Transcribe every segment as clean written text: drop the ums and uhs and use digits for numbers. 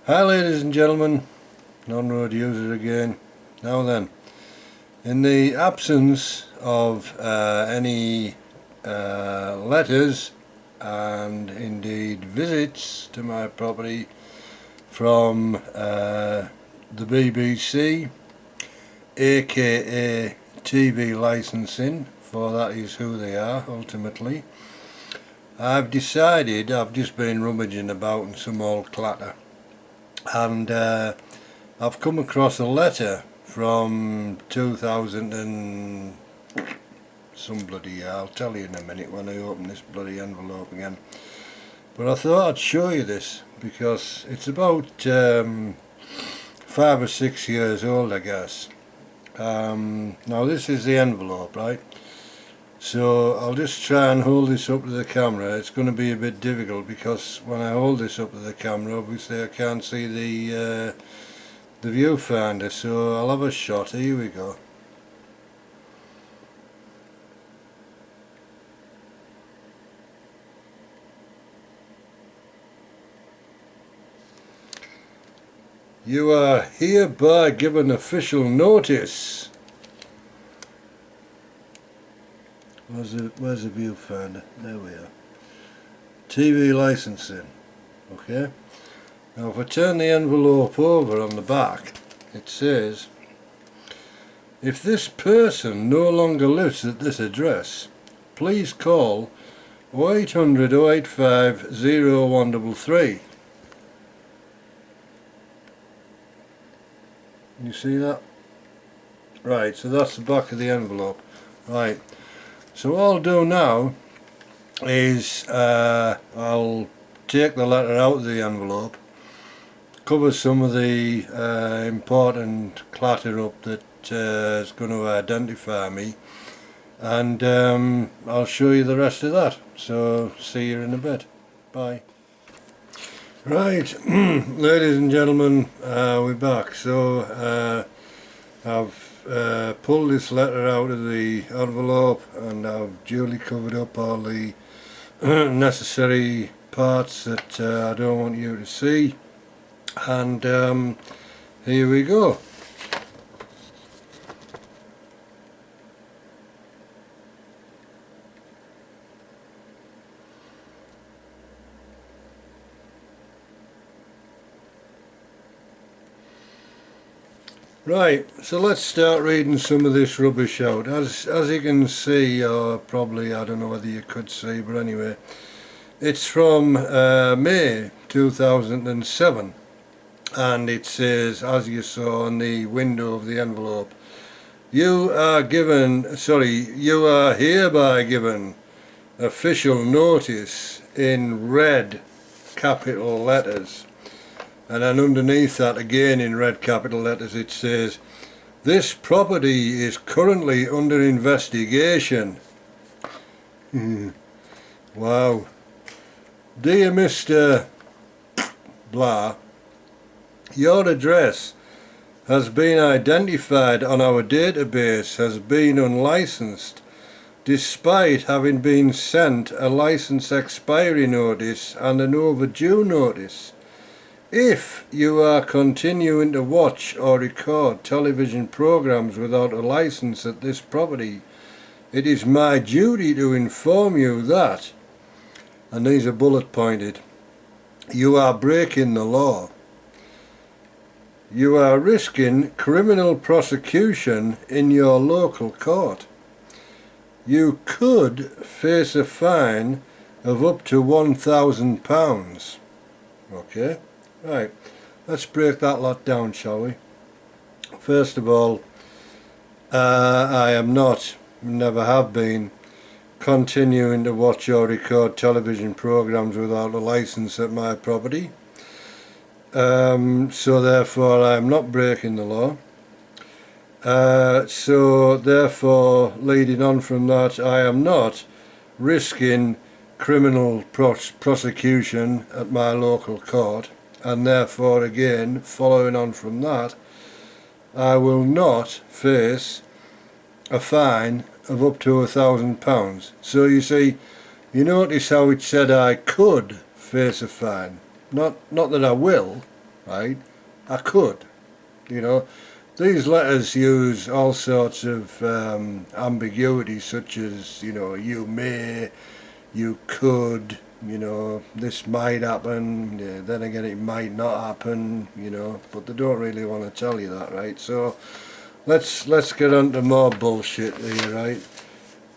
Hi ladies and gentlemen, non-road user again. Now then, in the absence of any letters and indeed visits to my property from the BBC, aka TV licensing, for that is who they are ultimately, I've decided, I've just been rummaging about in some old clatter, and I've come across a letter from 2000 and some bloody year. I'll tell you in a minute when I open this bloody envelope again. But I thought I'd show you this because it's about 5 or 6 years old, I guess. Now this is the envelope, right? So I'll just try and hold this up to the camera. It's going to be a bit difficult because when I hold this up to the camera, obviously I can't see the viewfinder. So I'll have a shot. Here we go. You are hereby given official notice. Where's the viewfinder? There we are. TV licensing. Okay. Now if I turn the envelope over on the back, it says, if this person no longer lives at this address, please call 0800 085 0133. You see that? Right, so that's the back of the envelope. Right. So what I'll do now is I'll take the letter out of the envelope, cover some of the important clatter up that is going to identify me, and I'll show you the rest of that. So see you in a bit. Bye. Right, ladies and gentlemen, we're back. So I've pulled this letter out of the envelope and I've duly covered up all the necessary parts that I don't want you to see, and here we go. Right, so let's start reading some of this rubbish out. As you can see, or probably, I don't know whether you could see, but anyway, it's from May 2007, and it says, as you saw on the window of the envelope, you are hereby given official notice in red capital letters. And then underneath that, again in red capital letters, it says, this property is currently under investigation. Wow. Dear Mr. Blah, your address has been identified on our database as being unlicensed, despite having been sent a license expiry notice and an overdue notice. If you are continuing to watch or record television programs without a license at this property, it is my duty to inform you that, and these are bullet pointed, you are breaking the law. You are risking criminal prosecution in your local court. You could face a fine of up to £1,000. Okay? Right, let's break that lot down, shall we? First of all, I am not, never have been, continuing to watch or record television programs without a license at my property. So therefore I am not breaking the law. So therefore, leading on from that, I am not risking criminal prosecution at my local court. And therefore, again, following on from that, I will not face a fine of up to £1,000. So you see, you notice how it said I could face a fine. Not that I will, right? I could, you know. These letters use all sorts of ambiguity, such as, you know, you may, you could, you know, this might happen, yeah, then again it might not happen, you know, but they don't really want to tell you that, right? So let's get on to more bullshit here, right?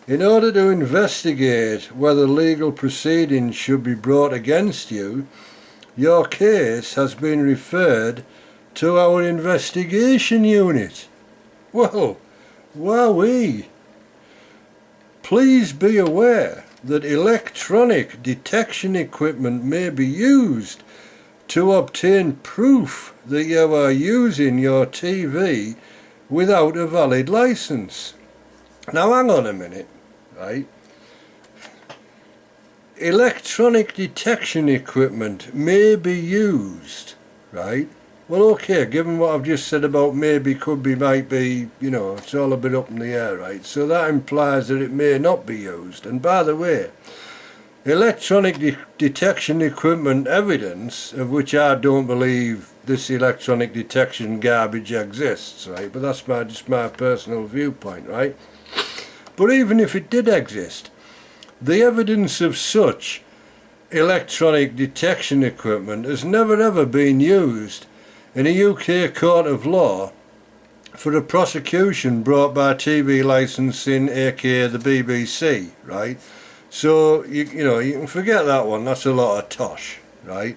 In order to investigate whether legal proceedings should be brought against you, your case has been referred to our investigation unit. Well, wowee. Please be aware that electronic detection equipment may be used to obtain proof that you are using your TV without a valid license. Now hang on a minute, right? Electronic detection equipment may be used, right? Well, okay, given what I've just said about maybe, could be, might be, you know, it's all a bit up in the air, right? So that implies that it may not be used. And by the way, electronic detection equipment evidence, of which I don't believe this electronic detection garbage exists, right? But that's just my personal viewpoint, right? But even if it did exist, the evidence of such electronic detection equipment has never ever been used in a UK court of law for a prosecution brought by TV licensing, aka the BBC, right? So, you know, you can forget that one, that's a lot of tosh, right?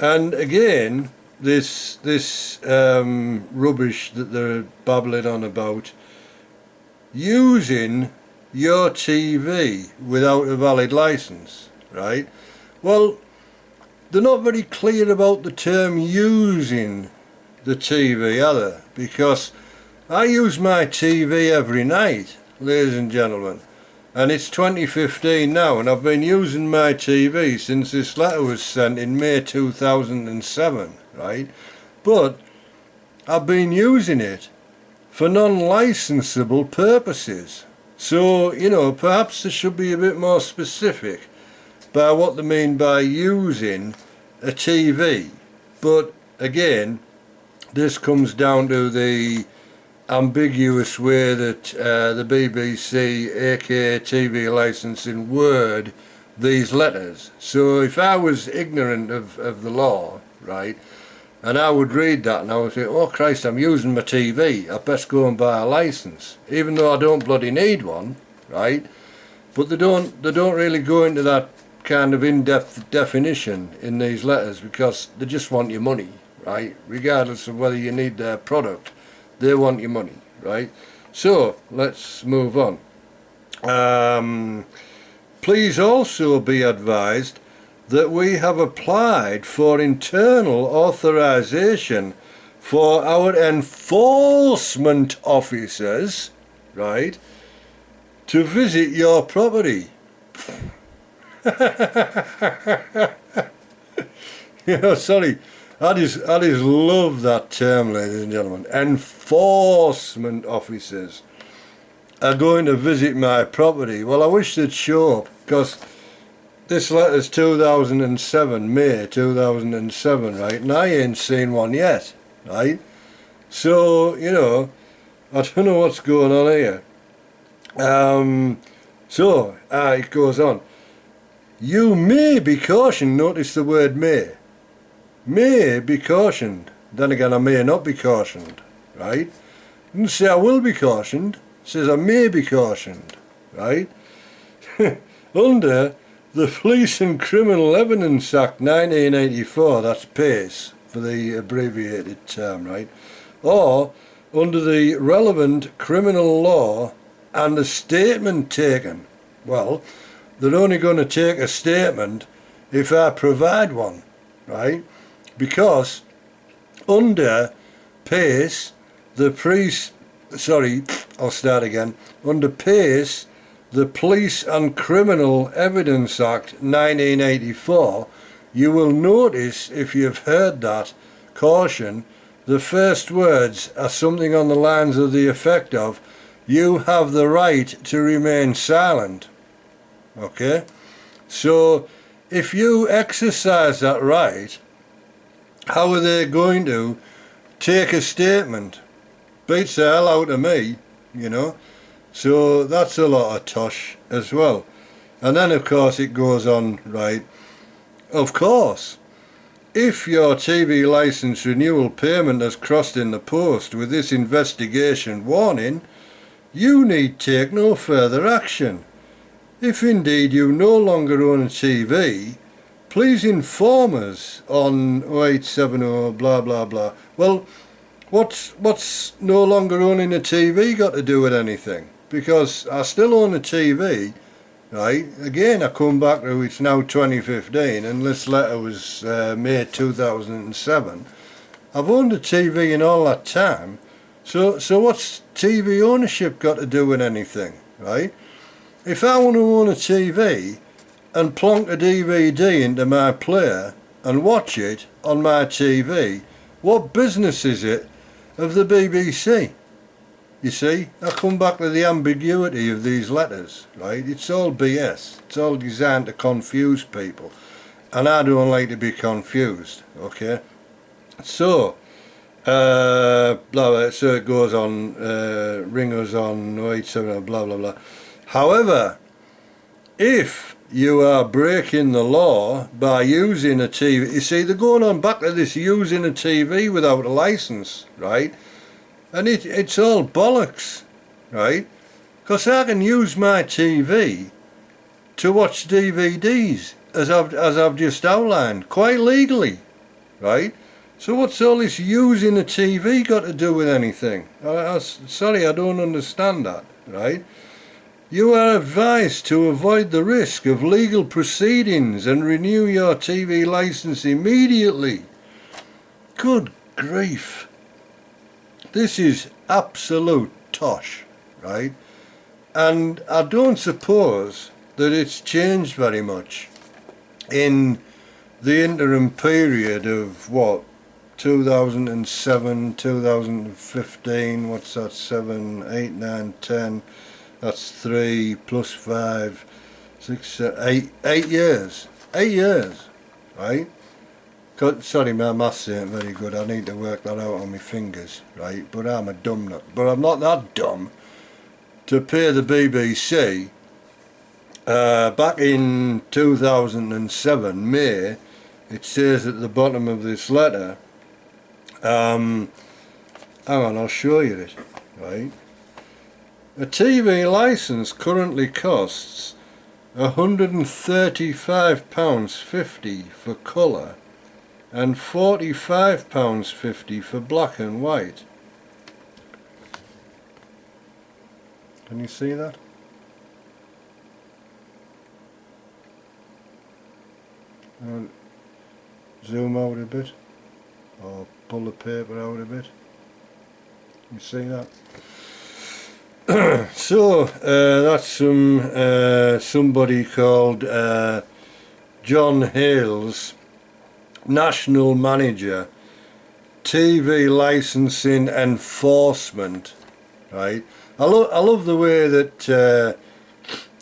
And again, this rubbish that they're babbling on about, using your TV without a valid license, right? Well, they're not very clear about the term using the TV, are they? Because I use my TV every night, ladies and gentlemen, and it's 2015 now, and I've been using my TV since this letter was sent in May 2007, right? But I've been using it for non-licensable purposes. So, you know, perhaps there should be a bit more specific by what they mean by using a TV. But again, this comes down to the ambiguous way that the BBC, aka TV licensing, word these letters. So if I was ignorant of the law, right, and I would read that and I would say, oh Christ, I'm using my TV, I best go and buy a license, even though I don't bloody need one, right? But they don't really go into that kind of in-depth definition in these letters, because they just want your money, right? Regardless of whether you need their product, they want your money, right? So let's move on. Please also be advised that we have applied for internal authorization for our enforcement officers, right, to visit your property. You know, sorry, I just love that term, ladies and gentlemen. Enforcement officers are going to visit my property. Well, I wish they'd show up, because this letter's 2007, May 2007, right, and I ain't seen one yet, right? So, you know, I don't know what's going on here. It goes on. You may be cautioned, notice the word may. May be cautioned. Then again, I may not be cautioned, right? It doesn't say I will be cautioned, it says I may be cautioned, right? Under the Police and Criminal Evidence Act 1984, that's PACE for the abbreviated term, right? Or under the relevant criminal law and a statement taken. Well, they're only going to take a statement if I provide one, right? Because under PACE, under PACE, the Police and Criminal Evidence Act 1984, you will notice, if you've heard that, caution, the first words are something on the lines of the effect of, you have the right to remain silent. Okay? So, if you exercise that right, how are they going to take a statement? Beats the hell out of me, you know. So that's a lot of tosh as well. And then of course it goes on, right, of course, if your TV licence renewal payment has crossed in the post with this investigation warning, you need take no further action. If indeed you no longer own a TV, please inform us on 0870 blah blah blah. Well, what's no longer owning a TV got to do with anything? Because I still own a TV, right? Again, I come back to it's now 2015 and this letter was May 2007. I've owned a TV in all that time, so what's TV ownership got to do with anything, right? If I want to own a TV and plonk a DVD into my player and watch it on my TV, what business is it of the BBC? You see, I come back to the ambiguity of these letters, right? It's all BS. It's all designed to confuse people. And I don't like to be confused, okay? So, blah, blah, so it goes on, ring us on 087, blah, blah, blah. However, if you are breaking the law by using a TV, you see, they're going on back to this using a TV without a licence, right? And it's all bollocks, right? Because I can use my TV to watch DVDs, as I've just outlined, quite legally, right? So what's all this using a TV got to do with anything? Sorry, I don't understand that, right? You are advised to avoid the risk of legal proceedings and renew your TV licence immediately. Good grief. This is absolute tosh, right? And I don't suppose that it's changed very much in the interim period of what, 2007, 2015, what's that, 7, 8, 9, 10, that's 3 plus 5, 6, 7, 8 years. 8 years, right? Sorry, my maths ain't very good. I need to work that out on my fingers, right? But I'm a dumb nut. But I'm not that dumb to pay the BBC back in 2007, May. It says at the bottom of this letter, hang on, I'll show you it, right? A TV licence currently costs £135.50 for colour and £45.50 for black and white. Can you see that? Zoom out a bit, or pull the paper out a bit. You see that? So that's somebody called John Hales, National Manager, TV Licensing Enforcement, right? I love the way that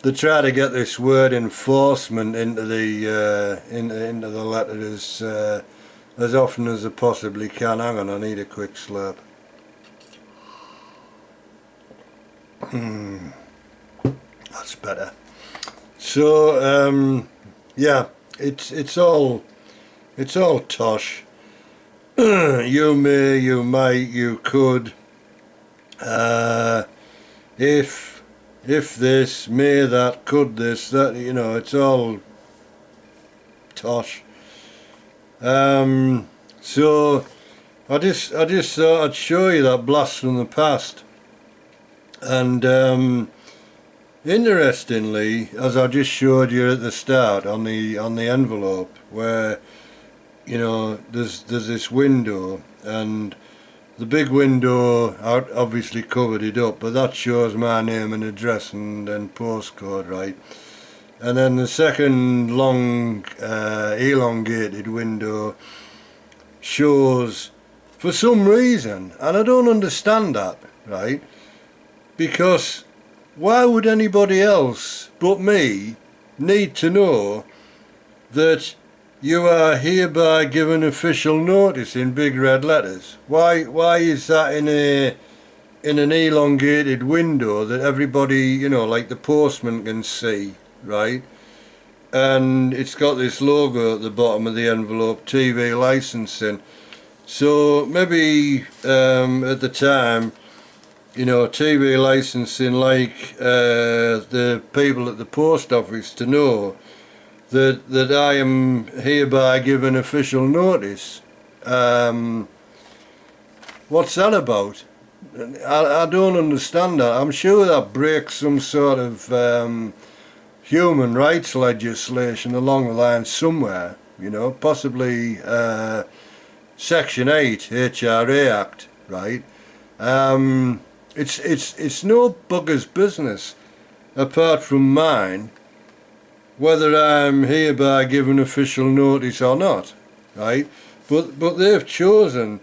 they try to get this word enforcement into the letter as often as they possibly can. Hang on, I need a quick slurp. That's better. So yeah, it's all tosh. You may, you might, you could. If this, may that, could this, that, you know, it's all tosh. So I just thought I'd show you that blast from the past. And interestingly, as I just showed you at the start on the envelope, where, you know, there's this window, and the big window obviously covered it up, but that shows my name and address and postcode, right? And then the second long elongated window shows, for some reason, and I don't understand that, right? Because why would anybody else but me need to know that You are hereby given official notice in big red letters. Why is that in an elongated window that everybody, you know, like the postman can see, right? And it's got this logo at the bottom of the envelope, TV licensing. So maybe at the time, you know, TV licensing, like the people at the post office to know that I am hereby given official notice. What's that about? I don't understand that. I'm sure that breaks some sort of human rights legislation along the line somewhere, you know, possibly Section 8 HRA Act, right? It's no bugger's business apart from mine whether I'm hereby given official notice or not, right? But they've chosen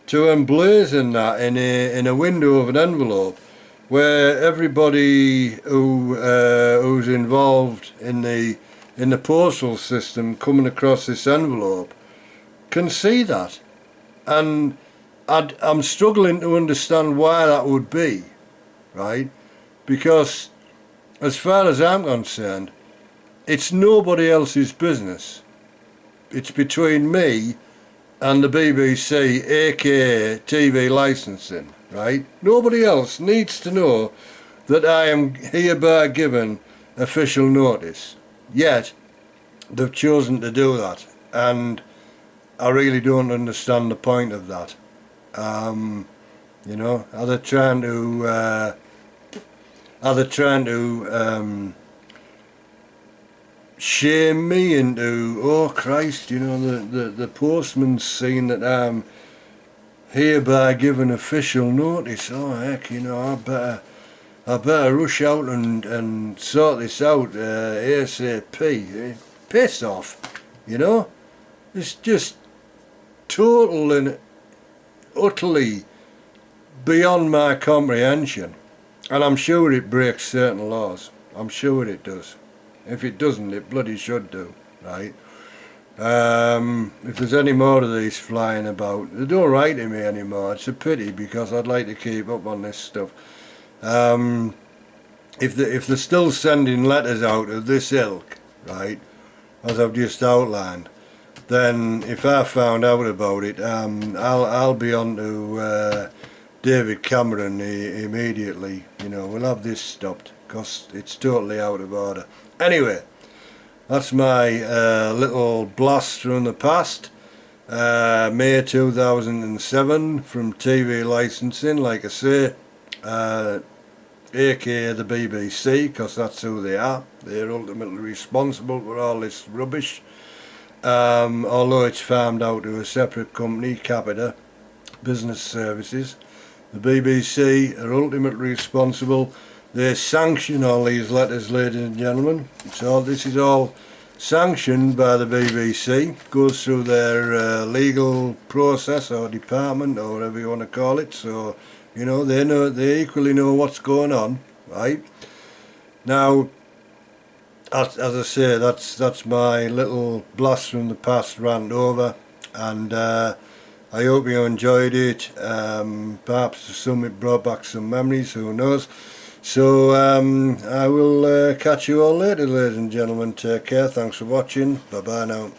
to emblazon that in a window of an envelope where everybody who's involved in the postal system coming across this envelope can see that, and I'm struggling to understand why that would be, right? Because as far as I'm concerned, it's nobody else's business. It's between me and the BBC, aka TV licensing, right? Nobody else needs to know that I am hereby given official notice. Yet, they've chosen to do that, and I really don't understand the point of that. You know, are they trying to shame me into, oh Christ, you know, the postman's seen that I'm hereby given official notice. Oh heck, you know, I better rush out and sort this out ASAP. Piss off, you know. It's just total and utterly beyond my comprehension, and I'm sure it breaks certain laws. I'm sure it does. If it doesn't, it bloody should do, right? If there's any more of these flying about, they don't write to me anymore. It's a pity, because I'd like to keep up on this stuff. If they're still sending letters out of this ilk, right, as I've just outlined, then if I found out about it, I'll be on to David Cameron immediately. You know, we'll have this stopped, because it's totally out of order. Anyway, that's my little blast from the past. May 2007 from TV licensing, like I say, aka the BBC, because that's who they are. They're ultimately responsible for all this rubbish. Although it's farmed out to a separate company, Capita Business Services. The BBC are ultimately responsible. They sanction all these letters, ladies and gentlemen. This is all sanctioned by the BBC. Goes through their legal process or department or whatever you want to call it. So, you know, they equally know what's going on, right? Now, as I say, that's my little blast from the past rant over, and I hope you enjoyed it. Perhaps some it brought back some memories, who knows. So I will catch you all later, ladies and gentlemen. Take care. Thanks for watching. Bye bye now.